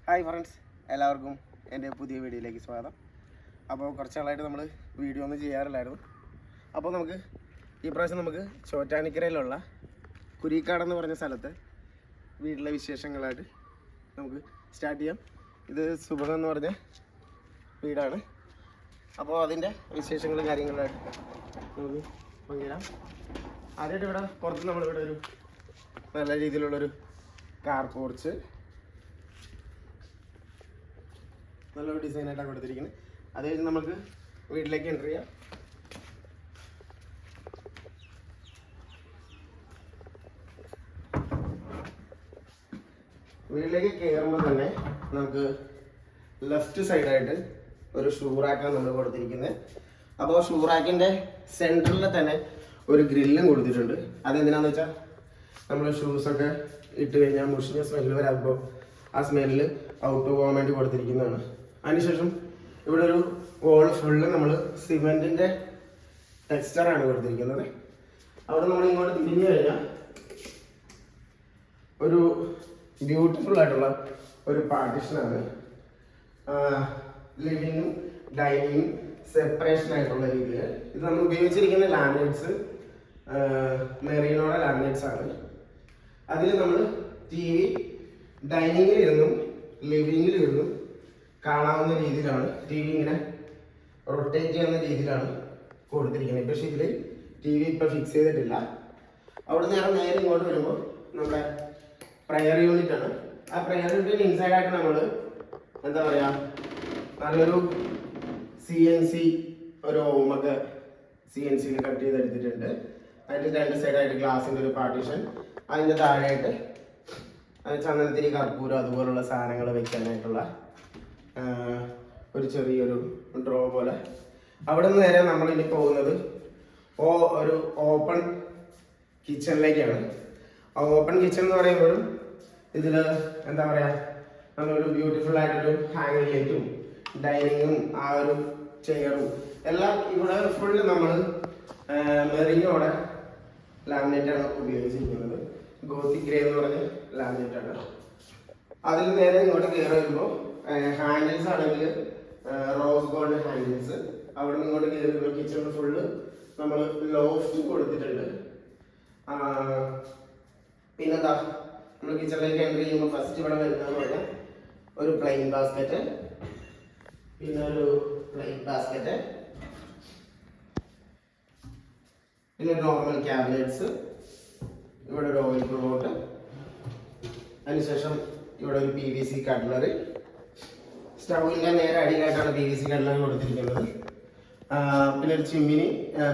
Hi friends, എല്ലാവർക്കും എൻ്റെ പുതിയ വീഡിയോയിലേക്ക് സ്വാഗതം. അപ്പോൾ കുറച്ച് നാളായിട്ട് നമ്മൾ വീഡിയോ ഒന്നും ചെയ്യാറില്ലായിരുന്നു. അപ്പോൾ നമുക്ക് ഈ പ്രാവശ്യം നമുക്ക് ചോറ്റാനിക്കരയിലുള്ള കുരിക്കാടെന്ന് പറഞ്ഞ സ്ഥലത്ത് വീട്ടിലെ വിശേഷങ്ങളായിട്ട് നമുക്ക് സ്റ്റാർട്ട് ചെയ്യാം. ഇത് സുബഹ എന്ന് പറഞ്ഞ വീടാണ്. അപ്പോൾ അതിൻ്റെ വിശേഷങ്ങളും കാര്യങ്ങളായിട്ട് നമുക്ക് പങ്കിടാം. ആദ്യമായിട്ട് ഇവിടെ പുറത്ത് നമ്മളിവിടെ ഒരു നല്ല രീതിയിലുള്ളൊരു കാർ പോർച്ച് നല്ലൊരു ഡിസൈനായിട്ടാണ് കൊടുത്തിരിക്കുന്നത്. അത് കഴിഞ്ഞ് നമുക്ക് വീട്ടിലേക്ക് എൻ്റർ ചെയ്യാം. വീട്ടിലേക്ക് കയറുമ്പോൾ തന്നെ നമുക്ക് ലെഫ്റ്റ് സൈഡായിട്ട് ഒരു ഷൂ റാക്കാണ് നമ്മൾ കൊടുത്തിരിക്കുന്നത്. അപ്പോൾ ഷൂ റാക്കിൻ്റെ സെൻറ്ററിൽ തന്നെ ഒരു ഗ്രില്ലും കൊടുത്തിട്ടുണ്ട്. അതെന്തിനാന്ന് വെച്ചാൽ നമ്മൾ ഷൂസൊക്കെ ഇട്ട് കഴിഞ്ഞാൽ മുഷിഞ്ഞ സ്മെല്ല് വരാകുമ്പോൾ ആ സ്മെല്ല് ഔട്ട് പോകാൻ വേണ്ടി കൊടുത്തിരിക്കുന്നതാണ്. അതിനുശേഷം ഇവിടെ ഒരു വോൾ ഫുള്ള് നമ്മൾ സിമെൻറ്റിൻ്റെ ടെക്സ്ചറാണ് കൊടുത്തിരിക്കുന്നത്. അവിടെ നമ്മൾ ഇങ്ങോട്ട് തിരിഞ്ഞു കഴിഞ്ഞാൽ ഒരു ബ്യൂട്ടിഫുൾ ആയിട്ടുള്ള ഒരു പാർട്ടീഷനാണ്. ലിവിങ്ങും ഡൈനിങ്ങും സെപ്പറേഷൻ ആയിട്ടുള്ള രീതിയിൽ ഇത് നമ്മൾ ഉപയോഗിച്ചിരിക്കുന്ന ലാമിനേറ്റ്സ് മെറീനോടെ ലാമിനേറ്റ്സ് ആണ്. അതിൽ നമ്മൾ ടി വി ഡൈനിങ്ങിലിരുന്നും ലിവിങ്ങിലിരുന്നും കാണാവുന്ന രീതിയിലാണ് ടി വി ഇങ്ങനെ റൊട്ടേറ്റ് ചെയ്യുന്ന രീതിയിലാണ് കൊടുത്തിരിക്കുന്നത്. പക്ഷേ ഇതിൽ ടി വി ഇപ്പോൾ ഫിക്സ് ചെയ്തിട്ടില്ല. അവിടെ നേരെ ഇങ്ങോട്ട് വരുമ്പോൾ നമ്മുടെ പ്രയർ യൂണിറ്റ് ആണ്. ആ പ്രയർ യൂണിറ്റിന് ഇൻസൈഡായിട്ട് നമ്മൾ എന്താ പറയുക, നല്ലൊരു CNC ഒരു ഓമൊക്കെ CNC കട്ട് ചെയ്തെടുത്തിട്ടുണ്ട്. അതിൻ്റെ രണ്ട് സൈഡായിട്ട് ഗ്ലാസിൻ്റെ ഒരു പാർട്ടീഷൻ, അതിൻ്റെ താഴെയായിട്ട് ചന്ദനത്തിരി കർപ്പൂരം അതുപോലുള്ള സാധനങ്ങൾ വെക്കാനായിട്ടുള്ള ഒരു ചെറിയൊരു ഡ്രോ പോലെ. അവിടെ നിന്ന് നേരെ നമ്മളിനി പോകുന്നത് ഒരു ഓപ്പൺ കിച്ചണിലേക്കാണ്. ആ ഓപ്പൺ കിച്ചൺ എന്ന് പറയുമ്പോഴും ഇതിൽ എന്താ പറയുക, നല്ലൊരു ബ്യൂട്ടിഫുൾ ആയിട്ടൊരു ഹാങ്ങിങ് ലൈറ്റും ഡൈനിങ്ങും ആ ഒരു ചെയറും എല്ലാം ഇവിടെ ഫുള്ള് നമ്മൾ മെറിനോടെ ലാമിനേറ്റാണ് ഉപയോഗിച്ചിരിക്കുന്നത്. ഗോത്തിക് ഗ്രേ എന്ന് പറഞ്ഞ ലാമിനേറ്റാണ്. അതിൽ നേരെ ഇങ്ങോട്ട് കയറി വരുമ്പോൾ ഹാൻഡിൽസ് ആണെങ്കിൽ റോസ് ഗോൾഡ് ഹാൻഡിൽസ്. അവിടെ നിന്ന് ഇങ്ങോട്ട് കയറി വരുമ്പോൾ കിച്ചണിൽ ഫുള്ള് നമ്മൾ ലോഫ്റ്റ് കൊടുത്തിട്ടുണ്ട്. പിന്നെന്താ, നമ്മൾ കിച്ചണിലേക്ക് എൻ്റർ ചെയ്യുമ്പോൾ ഫസ്റ്റ് ഇവിടെ വരുന്നതെന്ന് പറഞ്ഞാൽ ഒരു പ്ലെയിൻ ബാസ്ക്കറ്റ്, പിന്നെ ഒരു പ്ലെയിൻ ബാസ്ക്കറ്റ്, പിന്നെ നോർമൽ ക്യാബിനറ്റ്സ്, ഇവിടെ ഒരു ഓയിൽ പ്ലോട്ട്, അതിനുശേഷം ഇവിടെ ഒരു PVC കട്ട്ലറി. സ്റ്റൗവിൻ്റെ നേരെ അടിയിലായിട്ടാണ് PVC കട്ട്ലറി കൊടുത്തിരിക്കുന്നത്. പിന്നെ ഒരു ചിമ്മിനി,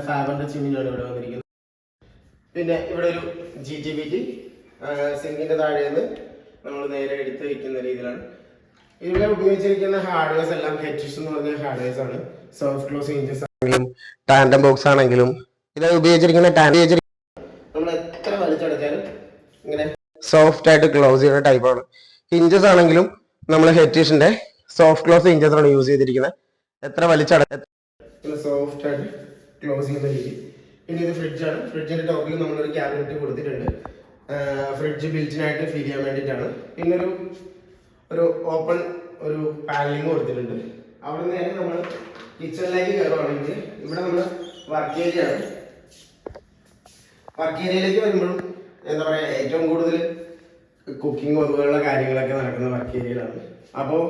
ഫാബറിൻ്റെ ചിമ്മിനിയാണ് ഇവിടെ വന്നിരിക്കുന്നത്. പിന്നെ ഇവിടെ ഒരു GTBT സിങ്കിൻ്റെ താഴെ നിന്ന് നമ്മൾ നേരെ എടുത്ത് വയ്ക്കുന്ന രീതിയിലാണ്. ഇവിടെ ഉപയോഗിച്ചിരിക്കുന്ന ഹാർഡ്വെയർസ് എല്ലാം ഹെറ്റിഷ് എന്ന് പറഞ്ഞ ഹാർഡ്വെയർസ് ആണ്. സോഫ്റ്റ് ക്ലോസ് ഹിഞ്ചസ് ആണെങ്കിലും ടാൻഡം ബോക്സ് ആണെങ്കിലും ഇത് ഉപയോഗിച്ചിരിക്കുന്ന നമ്മൾ എത്ര വലിച്ചെടുത്താലും ഇങ്ങനെ സോഫ്റ്റ് ആയിട്ട് ക്ലോസ് ചെയ്യുന്ന ടൈപ്പാണ്. ഹിഞ്ചസ് ആണെങ്കിലും നമ്മൾ ഹെറ്റിഷിന്റെ സോഫ്റ്റ് ക്ലോസ് ഹിഞ്ചസ് ആണ് യൂസ് ചെയ്തിരിക്കുന്നത്. എത്ര സോഫ്റ്റ് ആയിട്ട് ക്ലോസ് ചെയ്യുന്ന രീതി. പിന്നെ ഇത് ഫ്രിഡ്ജാണ്. ഫ്രിഡ്ജിന്റെ ടോപ്പിൽ നമ്മളൊരു ക്യാബിനറ്റ് കൊടുത്തിട്ടുണ്ട്. ഫ്രിഡ്ജ് ബിൽറ്റിനായിട്ട് ഫീൽ ചെയ്യാൻ വേണ്ടിയിട്ടാണ്. പിന്നെ ഒരു ഓപ്പൺ ഒരു പാനലിംഗ് കൊടുത്തിട്ടുണ്ട്. അവിടെ നേരെ നമ്മൾ കിച്ചണിലേക്ക് കയറുവാണെങ്കിൽ ഇവിടെ നമ്മൾ വർക്ക് ഏരിയ ആണ്. വർക്ക് ഏരിയയിലേക്ക് വരുമ്പോഴും എന്താ പറയുക, ഏറ്റവും കൂടുതൽ കുക്കിങ്ങും അതുപോലുള്ള കാര്യങ്ങളൊക്കെ നടക്കുന്ന വർക്ക് ഏരിയയിലാണ്. അപ്പോൾ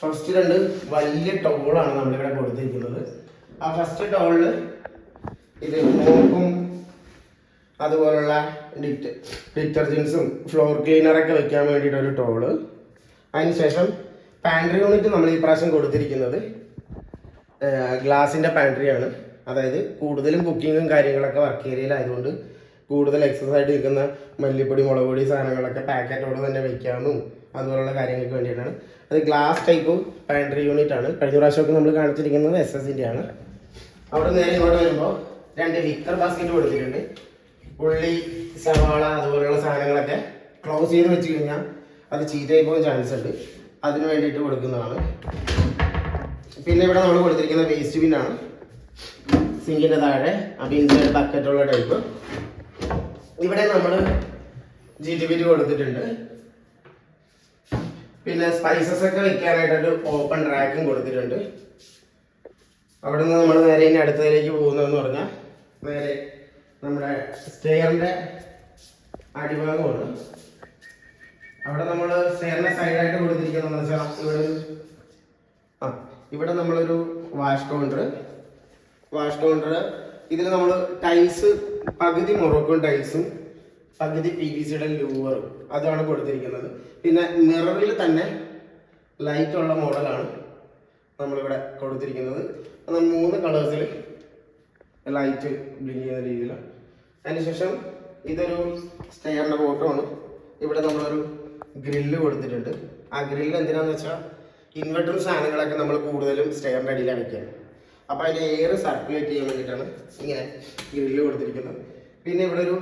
ഫസ്റ്റ് രണ്ട് വലിയ ടോളാണ് നമ്മളിവിടെ കൊടുത്തിരിക്കുന്നത്. ആ ഫസ്റ്റ് ടോളിൽ ഇത് മോപ്പും അതുപോലുള്ള ഡിറ്റർജൻസും ഫ്ലോർ ക്ലീനറൊക്കെ വെക്കാൻ വേണ്ടിയിട്ടൊരു ടോള്. അതിനുശേഷം പാൻട്രി യൂണിറ്റ് നമ്മൾ ഈ പ്രാവശ്യം കൊടുത്തിരിക്കുന്നത് ഗ്ലാസിൻ്റെ പാൻട്രിയാണ്. അതായത് കൂടുതലും കുക്കിങ്ങും കാര്യങ്ങളൊക്കെ വർക്ക് ഏരിയയിലായതുകൊണ്ട് കൂടുതൽ എക്സസ് ആയിട്ട് നിൽക്കുന്ന മല്ലിപ്പൊടി, മുളക് പൊടി സാധനങ്ങളൊക്കെ പാക്കറ്റോട് തന്നെ വെക്കാമെന്നും അതുപോലുള്ള കാര്യങ്ങൾക്ക് വേണ്ടിയിട്ടാണ്. അത് ഗ്ലാസ് ടൈപ്പ് പാൻട്രി യൂണിറ്റ് ആണ്. കഴിഞ്ഞ പ്രാവശ്യമൊക്കെ നമ്മൾ കാണിച്ചിരിക്കുന്നത് SS-ൻ്റെ ആണ്. അവിടെ നേരെ ഇങ്ങോട്ട് വരുമ്പോൾ രണ്ട് വിക്കർ ബാസ്ക്കറ്റ് കൊടുത്തിട്ടുണ്ട്. ഉള്ളി, സവാള അതുപോലെയുള്ള സാധനങ്ങളൊക്കെ ക്ലോസ് ചെയ്ത് വെച്ച് കഴിഞ്ഞാൽ അത് ചീത്തയായി പോകാൻ ചാൻസ് ഉണ്ട്. അതിന് വേണ്ടിയിട്ട് കൊടുക്കുന്നതാണ്. പിന്നെ ഇവിടെ നമ്മൾ കൊടുത്തിരിക്കുന്ന വേസ്റ്റ് ബിന്നാണ്. സിങ്കിൻ്റെ താഴെ ഇൻസൈഡ് ബക്കറ്റുള്ള ടൈപ്പ്. ഇവിടെ നമ്മൾ GTBT കൊടുത്തിട്ടുണ്ട്. പിന്നെ സ്പൈസസ് ഒക്കെ വെക്കാനായിട്ടൊരു ഓപ്പൺ റാക്കും കൊടുത്തിട്ടുണ്ട്. അവിടെ നിന്ന് നമ്മൾ നേരെ ഇനി അടുത്തതിലേക്ക് പോകുന്നതെന്ന് പറഞ്ഞാൽ നേരെ നമ്മുടെ സ്റ്റെയറിൻ്റെ അടിഭാഗമാണ്. അവിടെ നമ്മൾ സ്റ്റെയറിൻ്റെ സൈഡായിട്ട് കൊടുത്തിരിക്കുന്നതെന്ന് വെച്ചാൽ ഇവിടെ നമ്മളൊരു വാഷ് കൗണ്ടർ ഇതിൽ നമ്മൾ ടൈൽസ് പകുതി മൊറോക്കോൺ ടൈൽസും പകുതി PVCയുടെ ലൂവറും അതാണ് കൊടുത്തിരിക്കുന്നത്. പിന്നെ മിററിൽ തന്നെ ലൈറ്റുള്ള മോഡലാണ് നമ്മളിവിടെ കൊടുത്തിരിക്കുന്നത്. അത് 3 കളേഴ്സിൽ ലൈറ്റ് ബ്ലിങ്ക് ചെയ്യുന്ന രീതിയിലാണ്. അതിനുശേഷം ഇതൊരു സ്റ്റെയറിൻ്റെ ബോട്ടമാണ്. ഇവിടെ നമ്മളൊരു ഗ്രില്ല് കൊടുത്തിട്ടുണ്ട്. ആ ഗ്രില്ല് എന്തിനാന്ന് വെച്ചാൽ ഇൻവെർട്ടറും സാധനങ്ങളൊക്കെ നമ്മൾ കൂടുതലും സ്റ്റെയറിൻ്റെ അടിയിലാണ് വയ്ക്കുക. അപ്പോൾ അതിൻ്റെ എയർ സർക്കുലേറ്റ് ചെയ്യാൻ വേണ്ടിയിട്ടാണ് ഇങ്ങനെ ഗ്രില്ല് കൊടുത്തിരിക്കുന്നത്. പിന്നെ ഇവിടെ ഒരു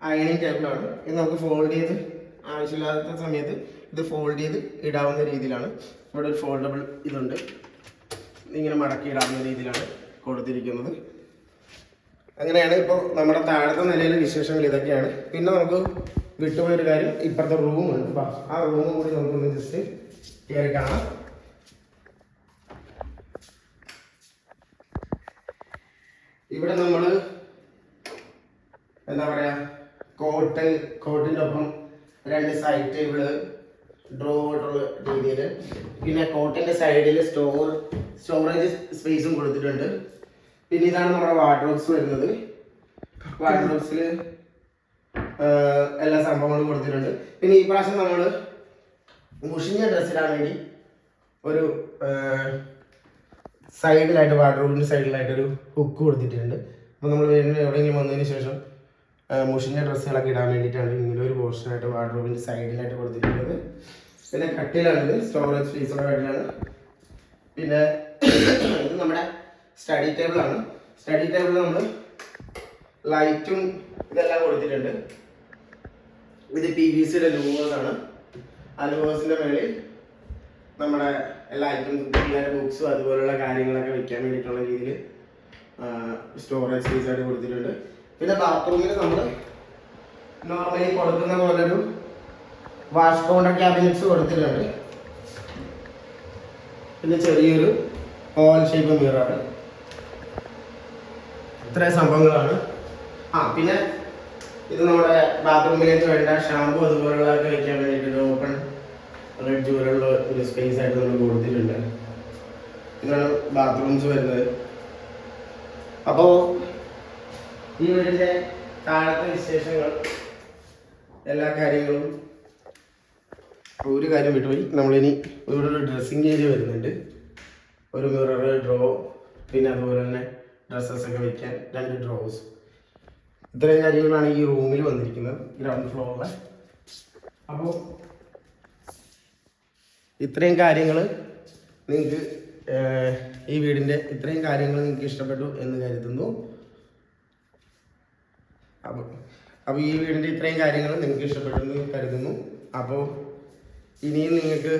അയണിങ് ടേബിളാണ്. ഇത് നമുക്ക് ഫോൾഡ് ചെയ്ത് ആവശ്യമില്ലാത്ത സമയത്ത് ഇത് ഫോൾഡ് ചെയ്ത് ഇടാവുന്ന രീതിയിലാണ്. ഇവിടെ ഒരു ഫോൾഡബിൾ ഇതുണ്ട്, ഇങ്ങനെ മടക്കി ഇടാവുന്ന രീതിയിലാണ് കൊടുത്തിരിക്കുന്നത്. അങ്ങനെയാണ് ഇപ്പോൾ നമ്മുടെ താഴത്തെ നിലയിലെ വിശേഷങ്ങൾ ഇതൊക്കെയാണ്. പിന്നെ നമുക്ക് വിട്ടുപോയൊരു കാര്യം, ഇപ്പുറത്തെ റൂമുണ്ട്. അപ്പോൾ ആ റൂമും കൂടി നമുക്കൊന്ന് ജസ്റ്റ് കയറി കാണാം. ഇവിടെ നമ്മൾ എന്താ പറയുക, കോട്ടിൻ്റെ ഒപ്പം 2 സൈഡ് ടേബിള് ഡ്രോയിട്ടുള്ള രീതിയിൽ, പിന്നെ കോട്ടിൻ്റെ സൈഡിൽ സ്റ്റോറേജ് സ്പേസും കൊടുത്തിട്ടുണ്ട്. പിന്നെ ഇതാണ് നമ്മുടെ വാർഡ്രോബ്സ് വരുന്നത്. വാർഡ്രോബ്സിൽ എല്ലാ സംഭവങ്ങളും കൊടുത്തിട്ടുണ്ട്. പിന്നെ ഈ പ്രാവശ്യം നമ്മൾ മുഷിഞ്ഞ ഡ്രസ്സിടാൻ വേണ്ടി ഒരു സൈഡിലായിട്ട് വാർഡ്രോബിൻ്റെ സൈഡിലായിട്ടൊരു ഹുക്ക് കൊടുത്തിട്ടുണ്ട്. അപ്പോൾ നമ്മൾ എവിടെയെങ്കിലും വന്നതിന് ശേഷം മുഷിഞ്ഞ ഡ്രസ്സുകളൊക്കെ ഇടാൻ വേണ്ടിയിട്ടാണ് ഇങ്ങനെ ഒരു പോർഷനായിട്ട് വാർഡ്രോബിൻ്റെ സൈഡിലായിട്ട് കൊടുത്തിരിക്കുന്നത്. പിന്നെ കട്ടിലാണിത്, സ്റ്റോറേജ് സ്പേസുള്ള കട്ടിലാണ്. പിന്നെ ഇത് നമ്മുടെ സ്റ്റഡി ടേബിളാണ്. സ്റ്റഡി ടേബിളിൽ നമ്മൾ ലൈറ്റും ഇതെല്ലാം കൊടുത്തിട്ടുണ്ട്. ഇത് PVCയുടെ ലൂവേഴ്സാണ്. ആ ലൂവേഴ്സിൻ്റെ മേളിൽ നമ്മുടെ എല്ലാ ഐറ്റംസും, പിള്ളേരുടെ ബുക്സും അതുപോലുള്ള കാര്യങ്ങളൊക്കെ വെക്കാൻ വേണ്ടിയിട്ടുള്ള രീതിയിൽ സ്റ്റോറേജ് സ്പേസ് ആയിട്ട് കൊടുത്തിട്ടുണ്ട്. പിന്നെ ബാത്റൂമിൽ നമ്മൾ നോർമലി കൊടുക്കുന്ന പോലൊരു വാഷ് കൗണ്ടർ ക്യാബിനറ്റ്സ് കൊടുത്തിട്ടുണ്ട്. പിന്നെ ചെറിയൊരു ഓവൽ ഷേപ്പ് മിറർ. ഇത്രയും സംഭവങ്ങളാണ്. പിന്നെ ഇത് നമ്മുടെ ബാത്റൂമിലേക്ക് വേണ്ട ഷാമ്പു അതുപോലുള്ളതൊക്കെ വെക്കാൻ വേണ്ടിയിട്ട് ഓപ്പൺ റെഡ്ജ് പോലുള്ള ഒരു സ്പേസ് ആയിട്ട് നമ്മൾ കൊടുത്തിട്ടുണ്ട്. ഇതാണ് ബാത്റൂംസ് വരുന്നത്. അപ്പോൾ ഈ വീടിൻ്റെ താഴത്തെ വിശേഷങ്ങൾ എല്ലാ കാര്യങ്ങളും. ഒരു കാര്യം വിട്ടുപോയി, നമ്മളിനി ഇവിടെ ഒരു ഡ്രസ്സിങ് ഏരിയ വരുന്നുണ്ട്. ഒരു മിറർ, ഡ്രോ, പിന്നെ അതുപോലെ തന്നെ ഡ്രസ്സസൊക്കെ വയ്ക്കാൻ 2 ഡ്രോസ്. ഇത്രയും കാര്യങ്ങളാണ് ഈ റൂമിൽ വന്നിരിക്കുന്നത്, ഗ്രൗണ്ട് ഫ്ലോറിലെ. അപ്പോൾ ഇത്രയും കാര്യങ്ങൾ നിങ്ങൾക്ക് ഈ വീടിൻ്റെ ഇത്രയും കാര്യങ്ങൾ നിങ്ങൾക്ക് ഇഷ്ടപ്പെട്ടു എന്ന് കരുതുന്നു. അപ്പോൾ ഈ വീടിൻ്റെ ഇത്രയും കാര്യങ്ങൾ നിങ്ങൾക്ക് ഇഷ്ടപ്പെട്ടു എന്ന് കരുതുന്നു. അപ്പോൾ ഇനിയും നിങ്ങൾക്ക്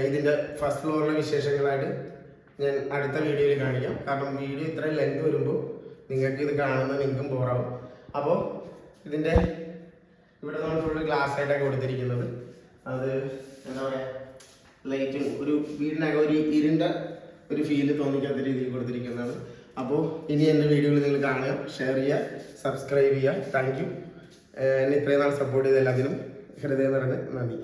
ഇതിൻ്റെ ഫസ്റ്റ് ഫ്ലോറിലെ വിശേഷങ്ങളായിട്ട് ഞാൻ അടുത്ത വീഡിയോയിൽ കാണിക്കാം. കാരണം വീഡിയോ ഇത്രയും ലെങ്ത് വരുമ്പോൾ നിങ്ങൾക്ക് ഇത് കാണുന്നത് നിങ്ങൾക്കും ബോറാവും. അപ്പോൾ ഇതിൻ്റെ ഇവിടെ നമ്മൾ ഫുള്ള് ഗ്ലാസ് ആയിട്ടൊക്കെ കൊടുത്തിരിക്കുന്നത്. അത് എന്താ പറയുക, ലൈറ്റും ഒരു വീടിനകം ഒരു ഇരുണ്ട ഒരു ഫീല് തോന്നിക്കാത്ത രീതിയിൽ കൊടുത്തിരിക്കുന്നതാണ്. അപ്പോൾ ഇനി എൻ്റെ വീഡിയോയിൽ നിങ്ങൾ കാണുക, ഷെയർ ചെയ്യുക, സബ്സ്ക്രൈബ് ചെയ്യുക. Thank you. എന്നെ ഇത്രയും നാൾ സപ്പോർട്ട് ചെയ്ത എല്ലാത്തിനും ഹൃദയം നിറഞ്ഞ നന്ദി.